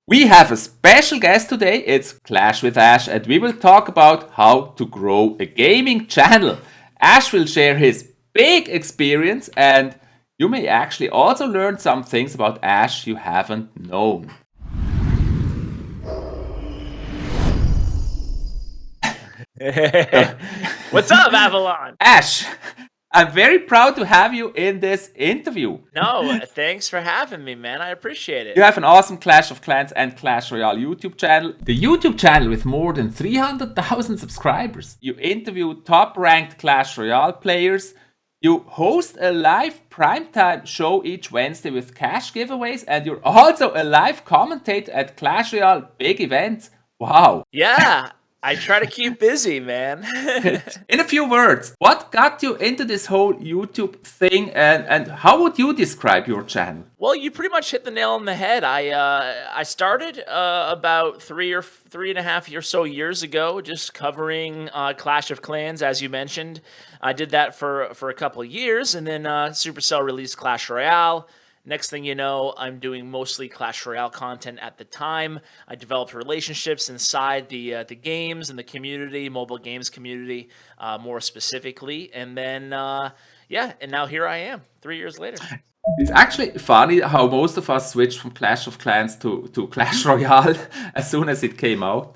We have a special guest today. It's Clash with Ash, and we will talk about how to grow a gaming channel. Ash will share his big experience, and you may actually also learn some things about Ash you haven't known. What's up, Avalon? Ash, I'm very proud to have you in this interview. No, thanks for having me, man. I appreciate You it. have an awesome Clash of Clans and Clash Royale YouTube channel. The YouTube channel with more than 300,000 subscribers. You interview top-ranked Clash Royale players. You host a live primetime show each Wednesday with cash giveaways, and you're also a live commentator at Clash Royale big events. Wow. Yeah, I try to keep busy, man. In a few words, what got you into this whole YouTube thing, and how would you describe your channel? Well, you pretty much hit the nail on the head. I started about 3.5 or so years ago, just covering Clash of Clans, as you mentioned. I did that for a couple of years, and then Supercell released Clash Royale. Next thing you know, I'm doing mostly Clash Royale content at the time. I developed relationships inside the games and the community, mobile games community, more specifically. And then, and now here I am, 3 years later. It's actually funny how most of us switched from Clash of Clans to Clash Royale as soon as it came out.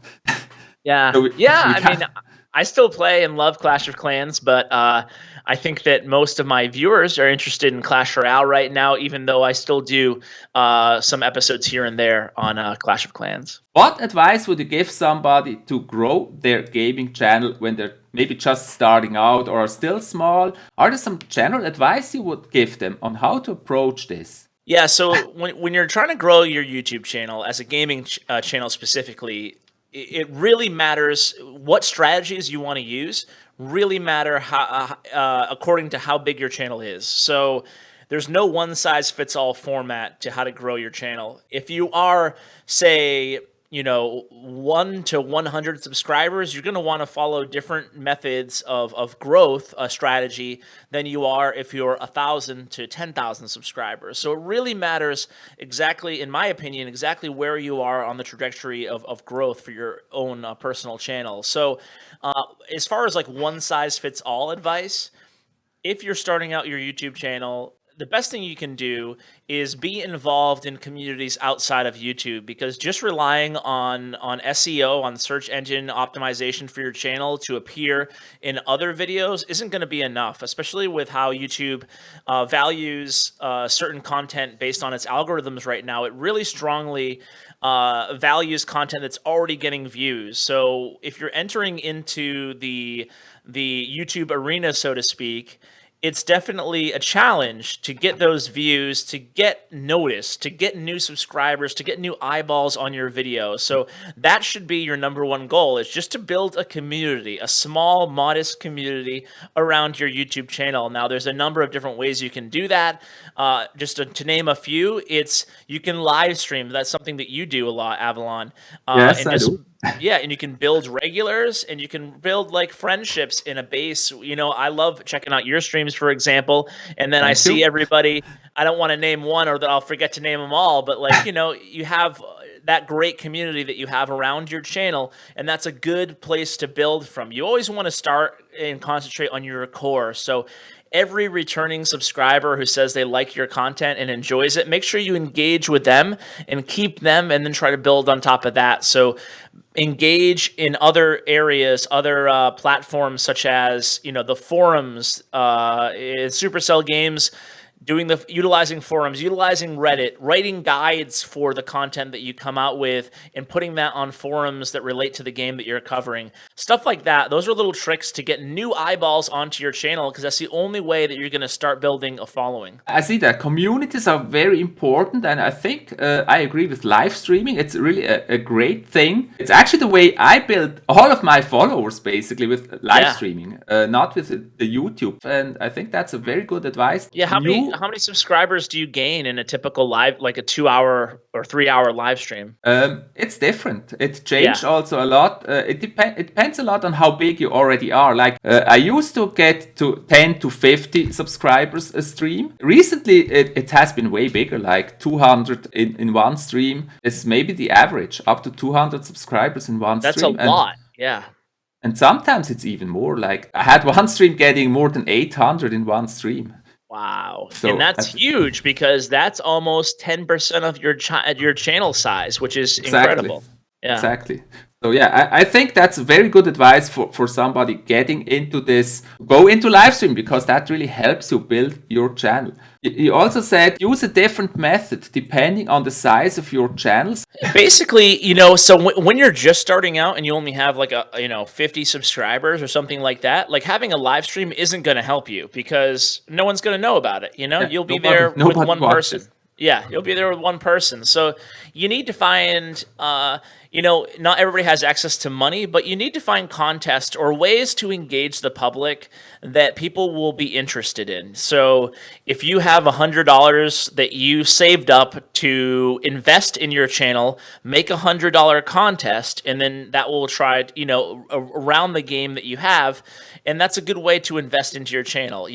Yeah, So I mean, I still play and love Clash of Clans, but I think that most of my viewers are interested in Clash Royale right now, even though I still do some episodes here and there on Clash of Clans. what advice would you give somebody to grow their gaming channel when they're maybe just starting out or are still small? Are there some general advice you would give them on how to approach this? Yeah, so when you're trying to grow your YouTube channel as a gaming channel specifically, it really matters what strategies you want to use. Really matter how according to how big your channel is. So there's no one size fits all format to how to grow your channel. If you are, say, 1 to 100 subscribers, you're going to want to follow different methods of growth strategy than you are if you're 1,000 to 10,000 subscribers. So it really matters exactly, in my opinion, exactly where you are on the trajectory of growth for your own personal channel. So as far as like one size fits all advice, if you're starting out your YouTube channel, the best thing you can do is be involved in communities outside of YouTube, because just relying on SEO, on search engine optimization for your channel to appear in other videos isn't going to be enough, especially with how YouTube values certain content based on its algorithms right now. It really strongly values content that's already getting views. So if you're entering into the YouTube arena, so to speak, it's definitely a challenge to get those views, to get noticed, to get new subscribers, to get new eyeballs on your video. So that should be your number one goal, is just to build a community, a small, modest community around your YouTube channel. Now, there's a number of different ways you can do that. Just to name a few, you can live stream. That's something that you do a lot, Avalon. Yes, I do. Yeah, and you can build regulars, and you can build like friendships in a base. I love checking out your streams, for example, and then I Thank you. see everybody. I don't want to name one, or that I'll forget to name them all, but like, you have that great community that you have around your channel, and that's a good place to build from. You always want to start and concentrate on your core. So every returning subscriber who says they like your content and enjoys it, make sure you engage with them and keep them, and then try to build on top of that. So engage in other areas, other platforms, such as the forums, Supercell Games, utilizing forums, utilizing Reddit, writing guides for the content that you come out with, and putting that on forums that relate to the game that you're covering. Stuff like that. Those are little tricks to get new eyeballs onto your channel, because that's the only way that you're going to start building a following. I see that communities are very important, and I think I agree with live streaming. It's really a great thing. It's actually the way I built all of my followers, basically, with live streaming, not with the YouTube. And I think that's a very good advice. Yeah, how many subscribers do you gain in a typical live, like a 2-hour or 3-hour live stream? It's different. It Yeah. changed also a lot. It depends a lot on how big you already are. Like I used to get to 10 to 50 subscribers a stream. Recently, it has been way bigger. Like 200 in one stream is maybe the average. Up to 200 subscribers in one That's a stream, lot. Yeah. and sometimes it's even more. Like I had one stream getting more than 800 in one stream. Wow. And So that's huge because that's almost 10% of your channel size, which is exactly. incredible. Yeah. Exactly. So yeah, I think that's very good advice for somebody getting into this. Go into live stream because that really helps you build your channel. You also said use a different method depending on the size of your channels. Basically, so when you're just starting out and you only have like 50 subscribers or something like that, like having a live stream isn't going to help you because no one's going to know about it. You'll be there with nobody one person. watches. Yeah, you'll be there with one person. So you need to find, not everybody has access to money, but you need to find contests or ways to engage the public that people will be interested in. So if you have $100 that you saved up to invest in your channel, make $100 contest, and then that will try, around the game that you have. And that's a good way to invest into your channel.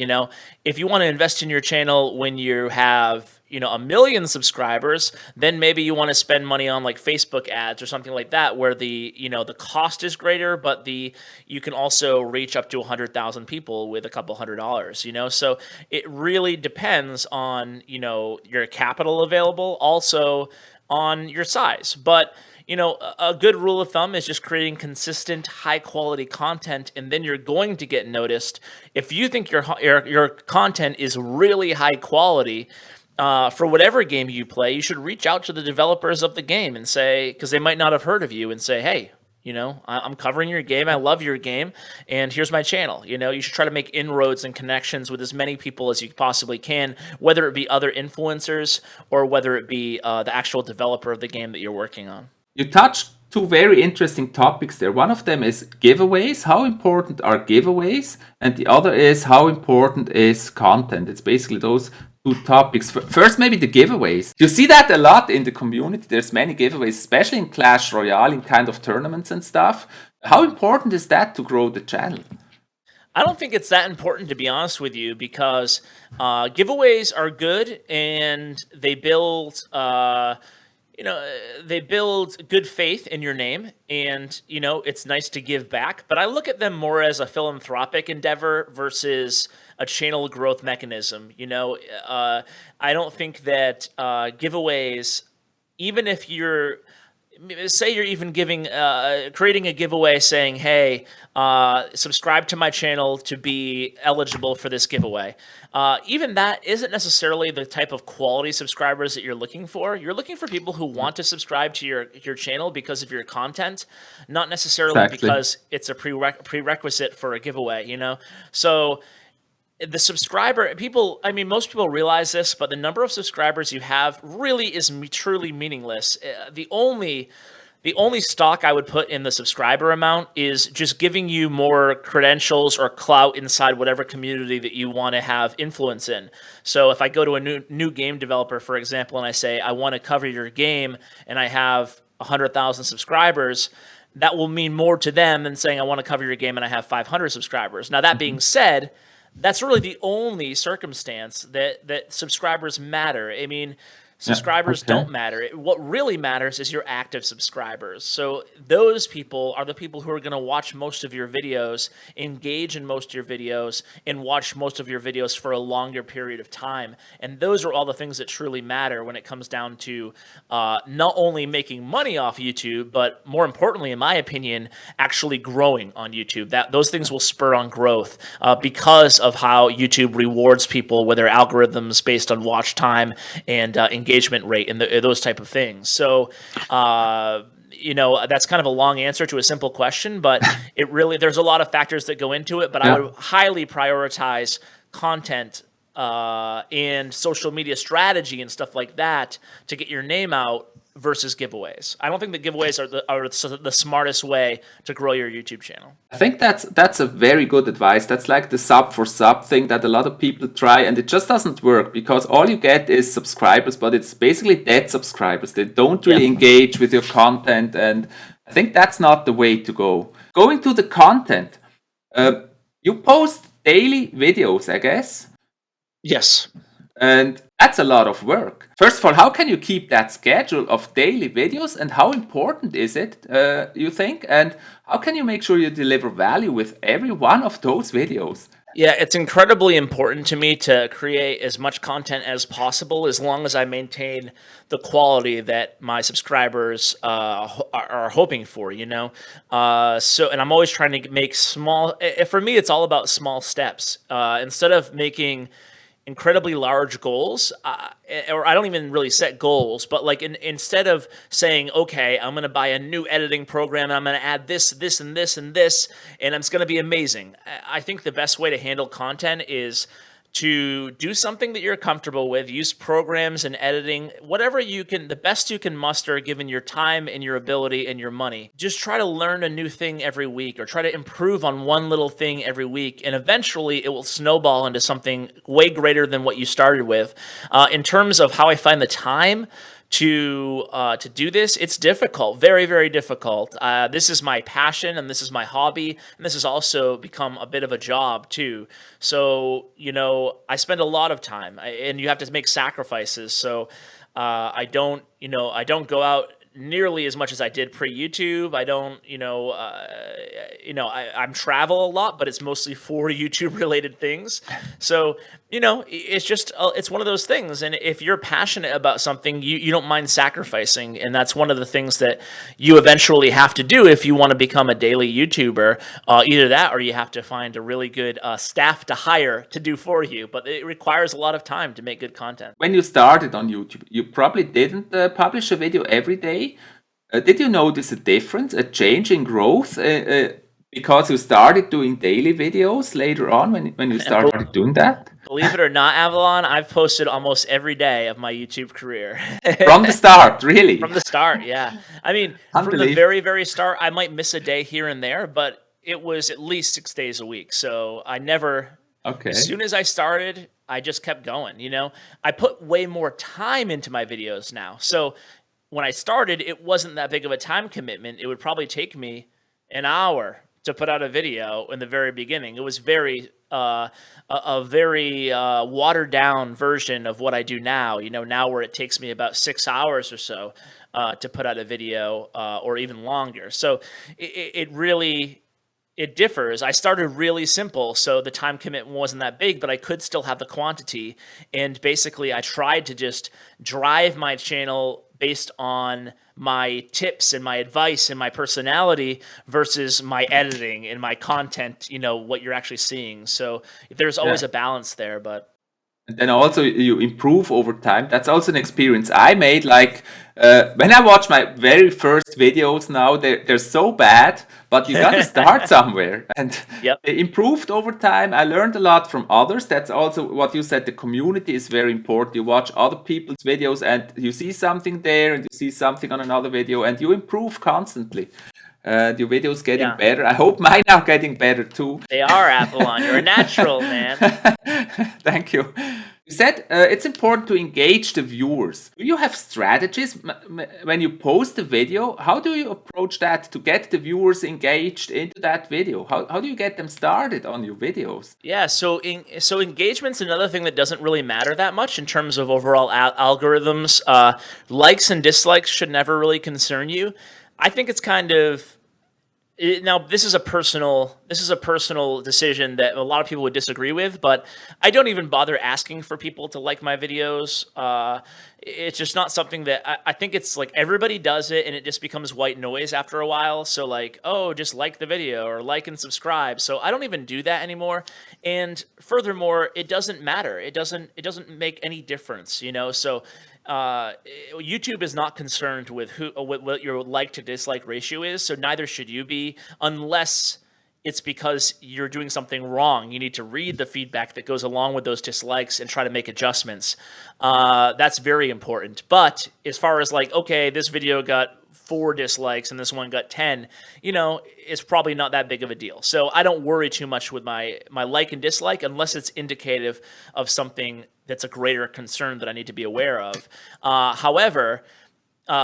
If you want to invest in your channel when you have, 1 million subscribers, then maybe you want to spend money on like Facebook ads or something like that, where the cost is greater, but you can also reach up to 100,000 people with a couple $100. So it really depends on, your capital available, also on your size. But a good rule of thumb is just creating consistent, high-quality content, and then you're going to get noticed. If you think your content is really high quality, for whatever game you play, you should reach out to the developers of the game and say, because they might not have heard of you, and say, hey, I'm covering your game. I love your game, and here's my channel. You should try to make inroads and connections with as many people as you possibly can, whether it be other influencers or whether it be the actual developer of the game that you're working on. You touched two very interesting topics there. One of them is giveaways. How important are giveaways? And the other is how important is content? It's basically those two topics. First, maybe the giveaways. You see that a lot in the community. There's many giveaways, especially in Clash Royale, in kind of tournaments and stuff. How important is that to grow the channel? I don't think it's that important, to be honest with you, because giveaways are good and they build they build good faith in your name, and it's nice to give back, but I look at them more as a philanthropic endeavor versus a channel growth mechanism. I don't think that giveaways, even if you're even creating a giveaway saying, hey, subscribe to my channel to be eligible for this giveaway. Even that isn't necessarily the type of quality subscribers that you're looking for. You're looking for people who want to subscribe to your channel because of your content, not necessarily because it's a prerequisite for a giveaway, So the subscriber people, most people realize this, but the number of subscribers you have really is truly meaningless. The only stock I would put in the subscriber amount is just giving you more credentials or clout inside whatever community that you want to have influence in. So if I go to a new game developer, for example, and I say, I want to cover your game, and I have 100,000 subscribers, that will mean more to them than saying, I want to cover your game and I have 500 subscribers. Now, that being said, that's really the only circumstance that subscribers matter. Subscribers don't matter. What really matters is your active subscribers. So those people are the people who are going to watch most of your videos, engage in most of your videos, and watch most of your videos for a longer period of time. And those are all the things that truly matter when it comes down to not only making money off YouTube, but more importantly, in my opinion, actually growing on YouTube. Those things will spur on growth because of how YouTube rewards people with their algorithms based on watch time and engagement rate and those type of things. So, that's kind of a long answer to a simple question, but there's a lot of factors that go into it, but I would highly prioritize content and social media strategy and stuff like that to get your name out versus giveaways. I don't think that giveaways are the smartest way to grow your YouTube channel. I think that's a very good advice. That's like the sub for sub thing that a lot of people try, and it just doesn't work because all you get is subscribers, but it's basically dead subscribers. They don't really engage with your content, and I think that's not the way to go. Going to the content, you post daily videos, I guess. Yes. And that's a lot of work. First of all, how can you keep that schedule of daily videos, and how important is it, you think? And how can you make sure you deliver value with every one of those videos? Yeah, it's incredibly important to me to create as much content as possible, as long as I maintain the quality that my subscribers are hoping for, you know? And I'm always trying to make small, for me, it's all about small steps. Instead of making incredibly large goals, or I don't even really set goals, but like instead of saying, okay, I'm going to buy a new editing program and I'm going to add this, this, and this, and this, and it's going to be amazing. I think the best way to handle content is to do something that you're comfortable with, use programs and editing, whatever you can, the best you can muster given your time and your ability and your money. Just try to learn a new thing every week, or try to improve on one little thing every week. And eventually it will snowball into something way greater than what you started with. In terms of how I find the time to do this, it's difficult, very, very difficult. This is my passion and this is my hobby, and this has also become a bit of a job too. So, you know, I spend a lot of time, and you have to make sacrifices. So I don't go out nearly as much as I did pre-YouTube. I don't, I travel a lot, but it's mostly for YouTube related things. So, you know, it's just, it's one of those things. And if you're passionate about something, you don't mind sacrificing. And that's one of the things that you eventually have to do if you want to become a daily YouTuber. Either that, or you have to find a really good staff to hire to do for you. But it requires a lot of time to make good content. When you started on YouTube, you probably didn't publish a video every day. Did you notice a difference, a change in growth, because you started doing daily videos later on when you started doing that? Believe it or not, Avalon, I've posted almost every day of my YouTube career. From the start, really? From the start, yeah. I mean, from the very, very start, I might miss a day here and there, but it was at least 6 days a week. So I never, as soon as I started, I just kept going, you know? I put way more time into my videos now. So when I started, it wasn't that big of a time commitment. It would probably take me an hour to put out a video in the very beginning. It was very a very watered down version of what I do now. You know, now where it takes me about 6 hours or so to put out a video, or even longer. So it really differs. I started really simple, so the time commitment wasn't that big, but I could still have the quantity. And basically, I tried to just drive my channel based on my tips and my advice and my personality versus my editing and my content, you know, what you're actually seeing. So there's always a balance there, but. And then also you improve over time. That's also an experience I made. Like when I watch my very first videos now, they're so bad, but you got to start somewhere. And they improved over time. I learned a lot from others. That's also what you said. The community is very important. You watch other people's videos and you see something there and you see something on another video and you improve constantly. Your videos getting better. I hope mine are getting better too. They are, Avalon. You're a natural, man. Thank you. You said it's important to engage the viewers. Do you have strategies when you post a video? How do you approach that to get the viewers engaged into that video? How do you get them started on your videos? Yeah, so engagement's another thing that doesn't really matter that much in terms of overall algorithms. Likes and dislikes should never really concern you. I think it's kind of now. This is a personal decision that a lot of people would disagree with, but I don't even bother asking for people to like my videos. It's just not something that I think it's like everybody does it, and it just becomes white noise after a while. So like, oh, just like the video or like and subscribe. So I don't even do that anymore. And furthermore, it doesn't matter. It doesn't make any difference, you know. So. YouTube is not concerned with what your like to dislike ratio is, so neither should you be, unless it's because you're doing something wrong. You need to read the feedback that goes along with those dislikes and try to make adjustments. That's very important. But as far as like, okay, this video got 4 dislikes and this one got 10, it's probably not that big of a deal. So I don't worry too much with my like and dislike unless it's indicative of something that's a greater concern that I need to be aware of. However,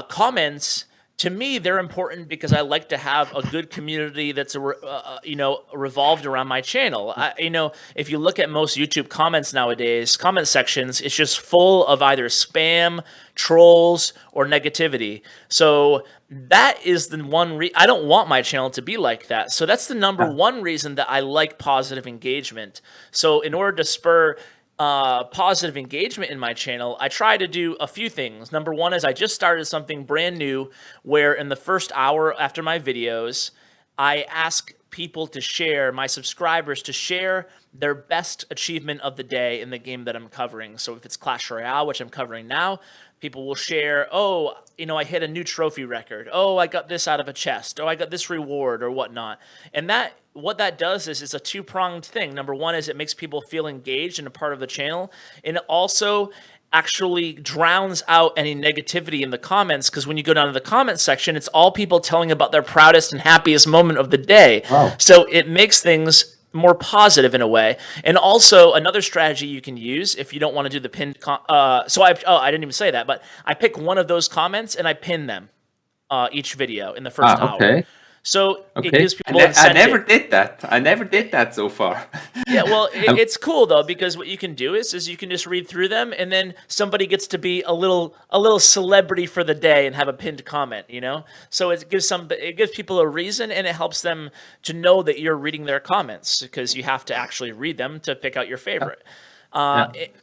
comments, to me, they're important because I like to have a good community that's revolved around my channel. If you look at most YouTube comments nowadays, comment sections, it's just full of either spam, trolls, or negativity. So that is the one I don't want my channel to be like that. So that's the number one reason that I like positive engagement. So in order to spur positive engagement in my channel, I try to do a few things. Number one is I just started something brand new where in the first hour after my videos, I ask people to share, my subscribers to share their best achievement of the day in the game that I'm covering. So if it's Clash Royale, which I'm covering now, people will share, oh, I hit a new trophy record. Oh, I got this out of a chest. Oh, I got this reward or whatnot. And what that does is it's a two-pronged thing. Number one is it makes people feel engaged and a part of the channel. And it also actually drowns out any negativity in the comments, because when you go down to the comment section, it's all people telling about their proudest and happiest moment of the day. Wow. So it makes things more positive in a way. And also another strategy you can use if you don't want to do the pinned I didn't even say that, but I pick one of those comments and I pin them each video in the first hour. So it gives people incentive. I never did that so far. Yeah, well, it's cool though, because what you can do is you can just read through them, and then somebody gets to be a little celebrity for the day and have a pinned comment, So it gives people a reason, and it helps them to know that you're reading their comments, because you have to actually read them to pick out your favorite.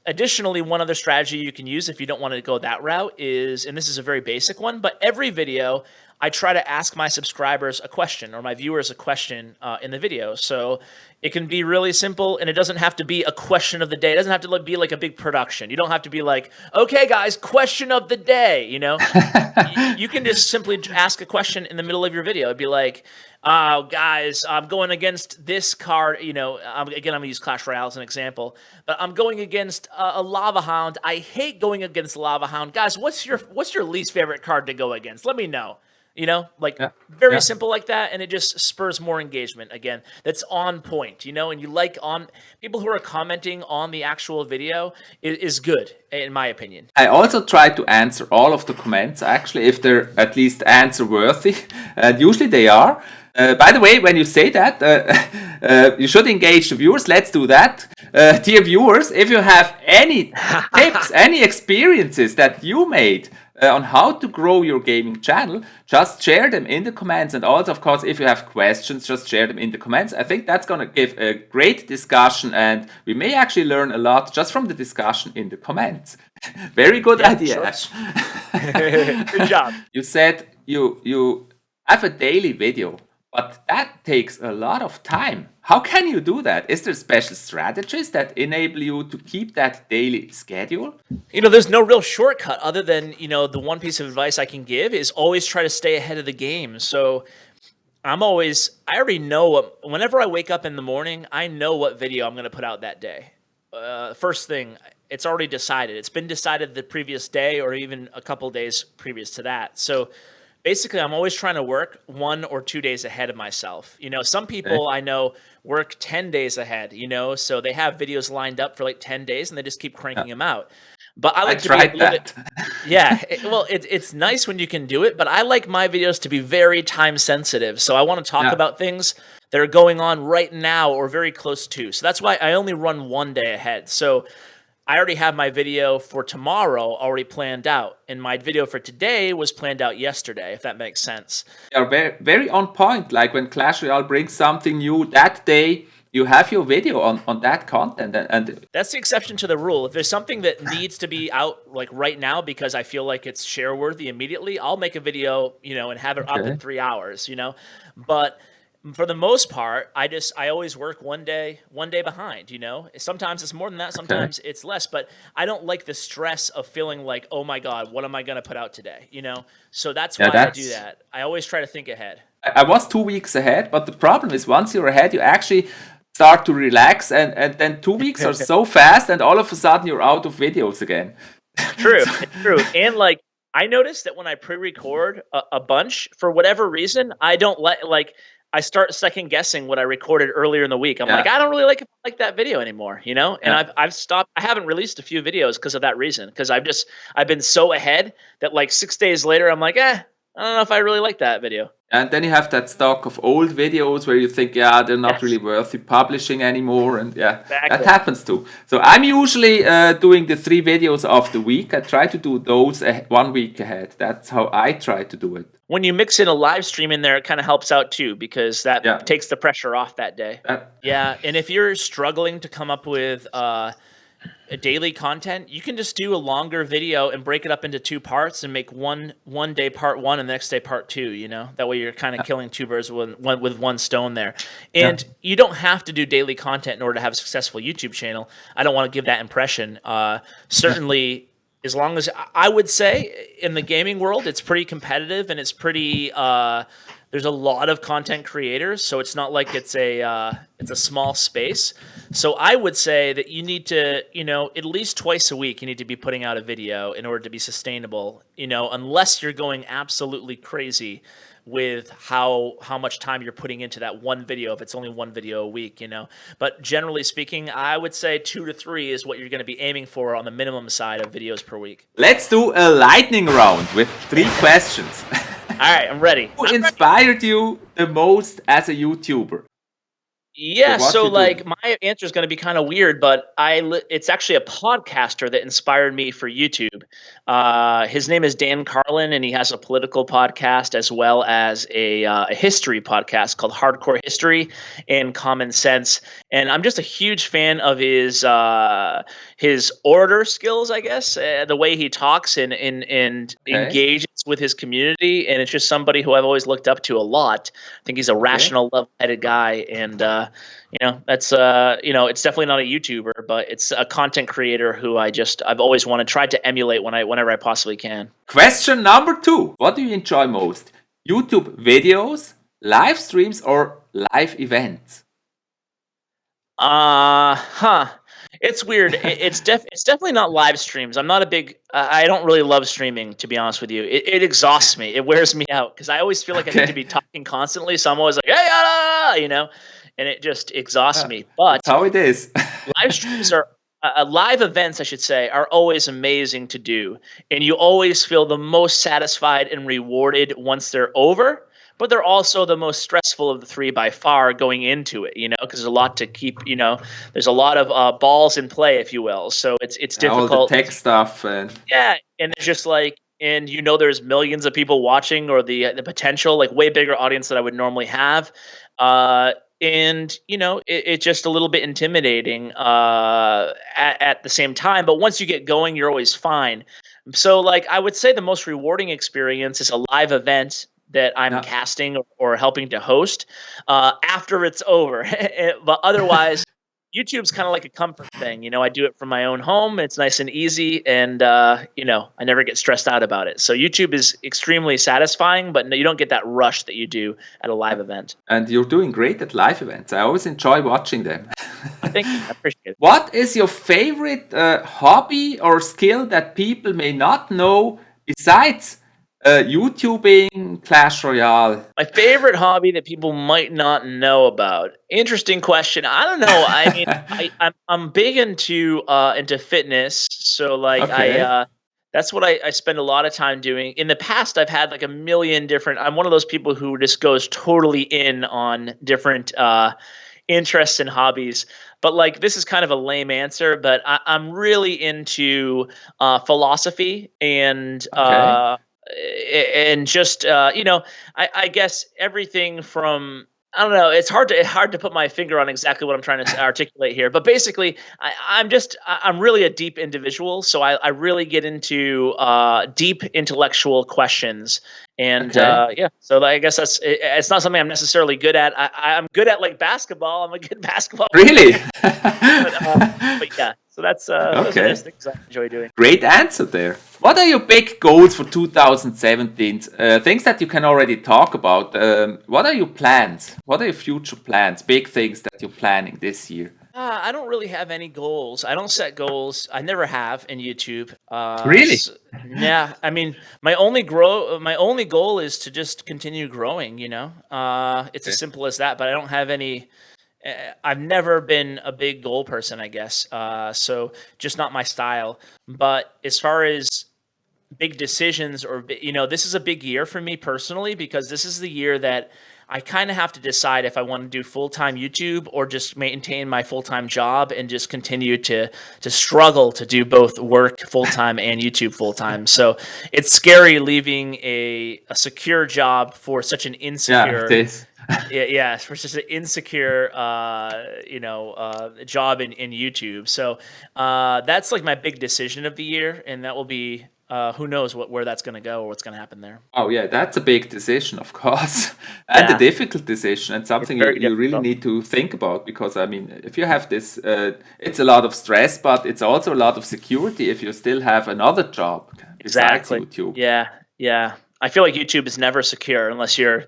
Additionally, one other strategy you can use if you don't want to go that route is, and this is a very basic one, but every video I try to ask my subscribers a question, or my viewers a question in the video. So it can be really simple, and it doesn't have to be a question of the day. It doesn't have to be like a big production. You don't have to be like, okay, guys, question of the day. You can just simply ask a question in the middle of your video. It'd be like, guys, I'm going against this card. I'm going to use Clash Royale as an example, but I'm going against a Lava Hound. I hate going against Lava Hound. Guys, what's your least favorite card to go against? Let me know. Very simple like that, and it just spurs more engagement. Again, that's on point, and you like people who are commenting on the actual video is good, in my opinion. I also try to answer all of the comments, actually, if they're at least answer worthy, and usually they are. By the way, when you say that, you should engage the viewers. Let's do that. Dear viewers, if you have any tips, any experiences that you made on how to grow your gaming channel, just share them in the comments. And also, of course, if you have questions, just share them in the comments. I think that's going to give a great discussion, and we may actually learn a lot just from the discussion in the comments. Very good idea, sure. Ash. Good job. You said you have a daily video, but that takes a lot of time. How can you do that? Is there special strategies that enable you to keep that daily schedule? There's no real shortcut other than, the one piece of advice I can give is always try to stay ahead of the game. So I already know whenever I wake up in the morning, I know what video I'm going to put out that day. First thing, it's already decided. It's been decided the previous day or even a couple days previous to that. So basically, I'm always trying to work 1 or 2 days ahead of myself. Some people I know work 10 days ahead, so they have videos lined up for like 10 days and they just keep cranking them out. But I like to tried be that. It's nice when you can do it, but I like my videos to be very time sensitive. So I want to talk about things that are going on right now or very close to. So that's why I only run 1 day ahead. So I already have my video for tomorrow already planned out, and my video for today was planned out yesterday, if that makes sense. You're very, very on point. Like when Clash Royale brings something new that day, you have your video on that content. And that's the exception to the rule. If there's something that needs to be out like right now because I feel like it's share worthy immediately, I'll make a video, and have it up in 3 hours, But For the most part, I always work one day behind, you know. Sometimes it's more than that, Okay. sometimes it's less, but I don't like the stress of feeling like, "Oh my god, what am I going to put out today?" you know? So that's Yeah, why I do that's. that. I always try to think ahead. I was 2 weeks ahead, but the problem is once you're ahead, you actually start to relax, and then 2 weeks are so fast, and all of a sudden you're out of videos again. True, So, it's true. And like I noticed that when I pre-record a bunch, for whatever reason, I don't like I start second guessing what I recorded earlier in the week. I'm like, yeah, I don't really like that video anymore, you know? And yeah. I've stopped. I haven't released a few videos because of that reason. Because I've been so ahead that like 6 days later, I'm like, I don't know if I really like that video. And then you have that stock of old videos where you think, yeah, they're not really Yes, worthy publishing anymore. And yeah, that exactly. happens too. So I'm usually doing the 3 videos of the week. I try to do those 1 week ahead. That's how I try to do it. When you mix in a live stream in there, it kind of helps out too because that Yeah. takes the pressure off that day. That, Yeah, and if you're struggling to come up with a daily content, you can just do a longer video and break it up into two parts and make one day part one and the next day part two. You know, that way you're kind of killing two birds with one stone there. yeah. And you don't have to do daily content in order to have a successful YouTube channel. I don't want to give that impression. Certainly, as long as I would say in the gaming world, it's pretty competitive and it's pretty. There's a lot of content creators, so it's not like it's a small space. So I would say that you need to, you know, at least twice a week, you need to be putting out a video in order to be sustainable. You know, unless you're going absolutely crazy with how much time you're putting into that one video if it's only one video a week, you know. But generally speaking, I would say 2 to 3 is what you're going to be aiming for on the minimum side of videos per week. Let's do a lightning round with 3 questions. All right, I'm ready. Who inspired you the most as a YouTuber? So Yeah, what so you do? like my answer is going to be kind of weird, but it's actually a podcaster that inspired me for YouTube. His name is Dan Carlin, and he has a political podcast as well as a history podcast called Hardcore History and Common Sense. And I'm just a huge fan of his orator skills, I guess, the way he talks and Okay, engages with his community. And it's just somebody who I've always looked up to a lot. I think he's a okay. rational, level-headed guy, and you know, that's you know, it's definitely not a YouTuber, but it's a content creator who I've always tried to emulate whenever I possibly can. Question number 2. What do you enjoy most? YouTube videos, live streams, or live events? Huh. It's weird. It's definitely not live streams. I'm not a big. I don't really love streaming, to be honest with you. It exhausts me. It wears me out because I always feel like I need to Okay, be talking constantly. So I'm always like, hey, ah, you know, and it just exhausts me. that's But how it is. live streams are live events, I should say, are always amazing to do, and you always feel the most satisfied and rewarded once they're over. But they're also the most stressful of the three by far going into it, you know, because there's a lot to keep, you know, there's a lot of balls in play, if you will. So it's All the difficult. tech stuff and Yeah, and it's just like, and you know, there's millions of people watching, or the potential, like way bigger audience that I would normally have. And you know, it's just a little bit intimidating at the same time. But once you get going, you're always fine. So, like, I would say the most rewarding experience is a live event that I'm yeah. casting or helping to host after it's over. But otherwise, YouTube's kind of like a comfort thing. You know, I do it from my own home. It's nice and easy, and you know, I never get stressed out about it. So YouTube is extremely satisfying, but no, you don't get that rush that you do at a live event. And you're doing great at live events. I always enjoy watching them. Thank you. I appreciate it. What is your favorite hobby or skill that people may not know besides YouTubing, Clash Royale? My favorite hobby that people might not know about. Interesting question. I don't know. I mean, I'm big into fitness, so like Okay. that's what I spend a lot of time doing. In the past, I've had like a million different. I'm one of those people who just goes totally in on different interests and hobbies. But like, this is kind of a lame answer, but I'm really into philosophy Okay. and just you know, I guess everything from I don't know. It's hard to put my finger on exactly what I'm trying to articulate here. But basically, I'm really a deep individual, so I really get into deep intellectual questions, and Okay. yeah. So I guess it's not something I'm necessarily good at. I'm good at like basketball. I'm a good basketball Really? player, but yeah. So that's those are Okay. just things I enjoy doing. Great answer there. What are your big goals for 2017? Things that you can already talk about. What are your plans? What are your future plans? Big things that you're planning this year? I don't really have any goals. I don't set goals. I never have in YouTube. Really? Yeah, I mean, my only goal is to just continue growing. It's as Okay. simple as that. But I don't have any. I've never been a big goal person, I guess. So just not my style. But as far as big decisions this is a big year for me personally because this is the year that I kind of have to decide if I want to do full-time YouTube or just maintain my full-time job and just continue to struggle to do both work full-time and YouTube full-time. So it's scary leaving a secure job for such an Yeah, it insecure is. yeah, for such an insecure job in YouTube. So that's like my big decision of the year, and that will be who knows where that's going to go or what's going to happen there. Oh yeah, that's a big decision, of course, and a Yeah, difficult decision, and it's something very you really difficult. need to think about because I mean, if you have this, it's a lot of stress, but it's also a lot of security if you still have another job besides Exactly. YouTube. Yeah, yeah. I feel like YouTube is never secure unless you're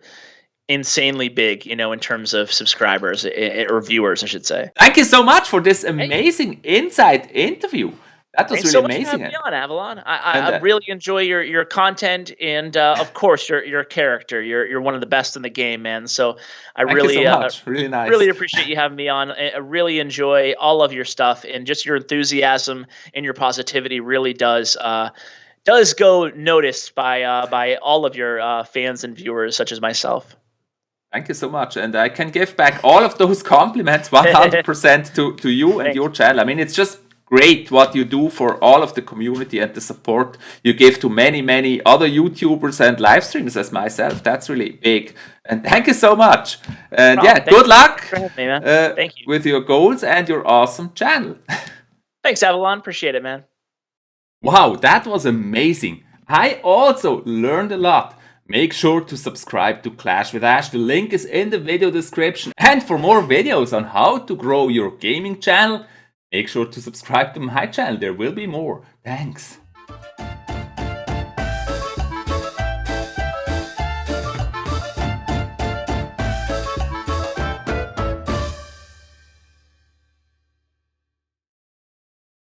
insanely big, in terms of subscribers or viewers, I should say. Thank you so much for this Hey, amazing insight interview. That was thanks really so much for amazing, having me on, Avalon. I and really enjoy your content and of course your character. You're one of the best in the game, man. So I thank you so really much. Really nice. really appreciate you having me on. I really enjoy all of your stuff and just your enthusiasm and your positivity really does go noticed by all of your fans and viewers such as myself. Thank you so much. And I can give back all of those compliments 100% to you and Thanks. your channel. I mean, it's just great what you do for all of the community and the support you give to many, many other YouTubers and live streamers as myself. That's really big. And thank you so much. And yeah, Problem. Thanks good luck for having me, man. Thank you. with your goals and your awesome channel. Thanks, Avalon. Appreciate it, man. Wow, that was amazing. I also learned a lot. Make sure to subscribe to Clash with Ash. The link is in the video description. And for more videos on how to grow your gaming channel, make sure to subscribe to my channel. There will be more. Thanks.